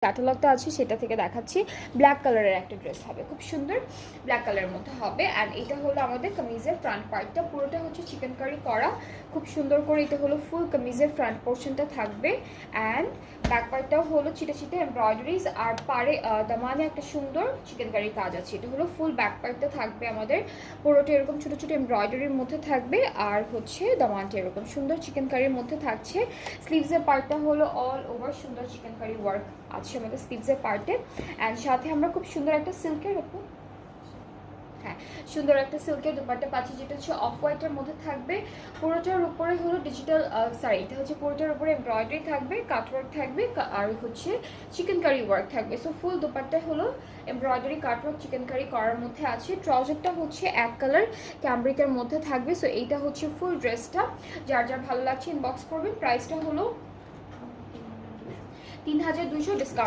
ক্যাটালগটা আছে সেটা থেকে দেখাচ্ছি। ব্ল্যাক কালারের একটা ড্রেস হবে, খুব সুন্দর ব্ল্যাক কালারের মধ্যে হবে। অ্যান্ড এটা হলো আমাদের কামিজের ফ্রন্ট পার্টটা, পুরোটা হচ্ছে চিকেন কারি করা, খুব সুন্দর করে। এটা হলো ফুল কামিজের ফ্রন্ট পোর্শনটা থাকবে। অ্যান্ড ব্যাক পার্টটাও হলো ছিটে ছিটে এমব্রয়ডারিজ, আর পারে দামানে একটা সুন্দর চিকেন কারি কাজ আছে। এটা হলো ফুল ব্যাক পার্টটা থাকবে আমাদের, পুরোটা এরকম ছোটো ছোটো এমব্রয়ডারির মধ্যে থাকবে। আর হচ্ছে দামানটা এরকম সুন্দর চিকেন কারির মধ্যে থাকছে। স্লিভসের পার্টটা হলো অল ওভার সুন্দর চিকেন কারি ওয়ার্ক আছে আমাদের স্লিভসের পার্টে। অ্যান্ড সাথে আমরা খুব সুন্দর একটা সিল্কের উপর, হ্যাঁ সুন্দর একটা সিল্কের দুপাট্টা পাচ্ছি, যেটা হচ্ছে অফ হোয়াইটের মধ্যে থাকবে। পুরোটার উপরে হলো ডিজিটাল সরি, এটা হচ্ছে পুরোটার উপরে এমব্রয়ডারি থাকবে, কাটওয়ার্ক থাকবে, আর হচ্ছে চিকেন কারি ওয়ার্ক থাকবে। সো ফুল দুপাট্টা হলো এমব্রয়ডারি কাটওয়ার্ক চিকেন কারি করার মধ্যে আছে। ট্রাউজারটা হচ্ছে এক কালার ক্যামব্রিকের মধ্যে থাকবে। সো এইটা হচ্ছে ফুল ড্রেসটা, যার যার ভালো লাগছে ইনবক্স করবেন। প্রাইসটা হলো 3200 ডিসকাউন্ট।